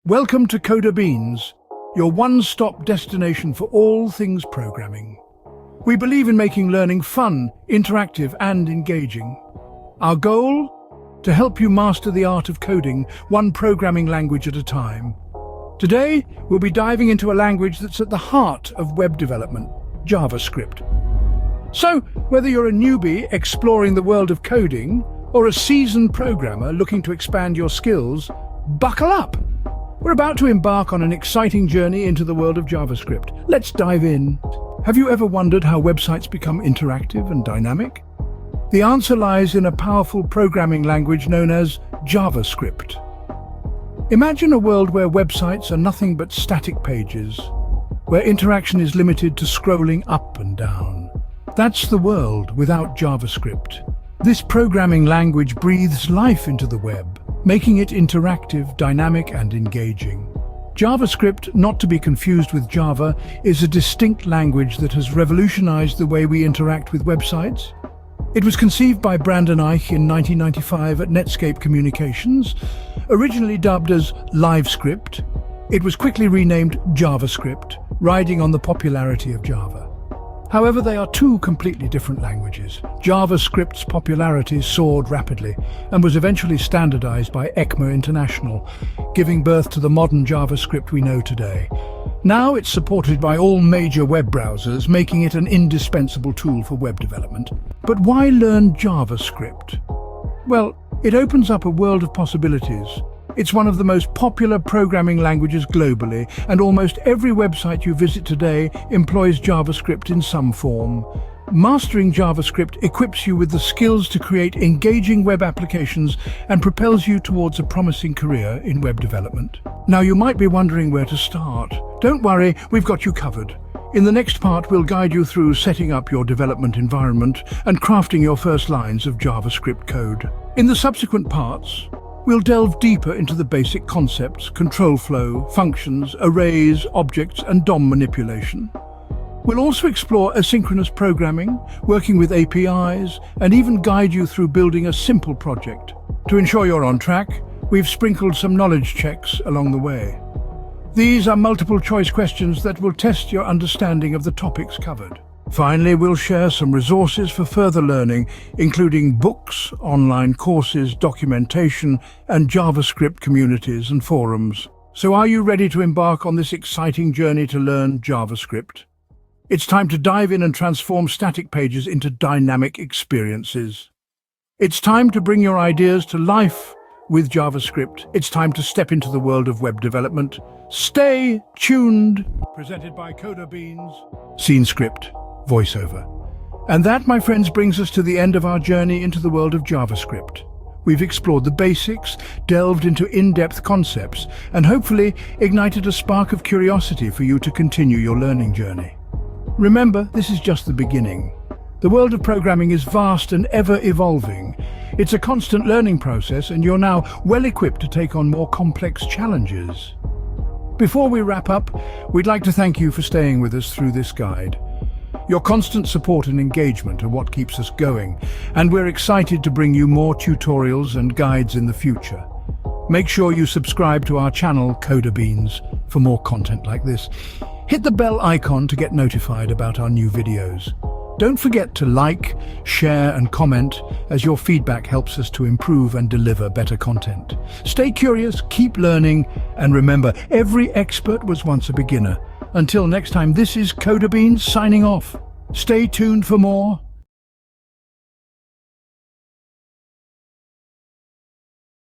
Welcome to Coder Beans, your one-stop destination for all things programming. We believe in making learning fun, interactive, and engaging. Our goal? To help you master the art of coding, one programming language at a time. Today, we'll be diving into a language that's at the heart of web development, JavaScript. So, whether you're a newbie exploring the world of coding, or a seasoned programmer looking to expand your skills, buckle up! We're about to embark on an exciting journey into the world of JavaScript. Let's dive in. Have you ever wondered how websites become interactive and dynamic? The answer lies in a powerful programming language known as JavaScript. Imagine a world where websites are nothing but static pages, where interaction is limited to scrolling up and down. That's the world without JavaScript. This programming language breathes life into the web, making it interactive, dynamic, and engaging. JavaScript, not to be confused with Java, is a distinct language that has revolutionized the way we interact with websites. It was conceived by Brandon Eich in 1995 at Netscape Communications. Originally dubbed as LiveScript, it was quickly renamed JavaScript, riding on the popularity of Java. However, they are two completely different languages. JavaScript's popularity soared rapidly and was eventually standardized by ECMA International, giving birth to the modern JavaScript we know today. Now it's supported by all major web browsers, making it an indispensable tool for web development. But why learn JavaScript? Well, it opens up a world of possibilities. It's one of the most popular programming languages globally, and almost every website you visit today employs JavaScript in some form. Mastering JavaScript equips you with the skills to create engaging web applications and propels you towards a promising career in web development. Now, you might be wondering where to start. Don't worry, we've got you covered. In the next part, we'll guide you through setting up your development environment and crafting your first lines of JavaScript code. In the subsequent parts, we'll delve deeper into the basic concepts, control flow, functions, arrays, objects, and DOM manipulation. We'll also explore asynchronous programming, working with APIs, and even guide you through building a simple project. To ensure you're on track, we've sprinkled some knowledge checks along the way. These are multiple choice questions that will test your understanding of the topics covered. Finally, we'll share some resources for further learning, including books, online courses, documentation, and JavaScript communities and forums. So are you ready to embark on this exciting journey to learn JavaScript? It's time to dive in and transform static pages into dynamic experiences. It's time to bring your ideas to life with JavaScript. It's time to step into the world of web development. Stay tuned. Presented by Coder Beans. Scene script. Voiceover. And that, my friends, brings us to the end of our journey into the world of JavaScript. We've explored the basics, delved into in-depth concepts, and hopefully ignited a spark of curiosity for you to continue your learning journey. Remember, this is just the beginning. The world of programming is vast and ever-evolving. It's a constant learning process, and you're now well-equipped to take on more complex challenges. Before we wrap up, we'd like to thank you for staying with us through this guide. Your constant support and engagement are what keeps us going, and we're excited to bring you more tutorials and guides in the future. Make sure you subscribe to our channel, Coder Beans, for more content like this. Hit the bell icon to get notified about our new videos. Don't forget to like, share, and comment, as your feedback helps us to improve and deliver better content. Stay curious, keep learning, and remember, every expert was once a beginner. Until next time, this is Coder Beans signing off. Stay tuned for more.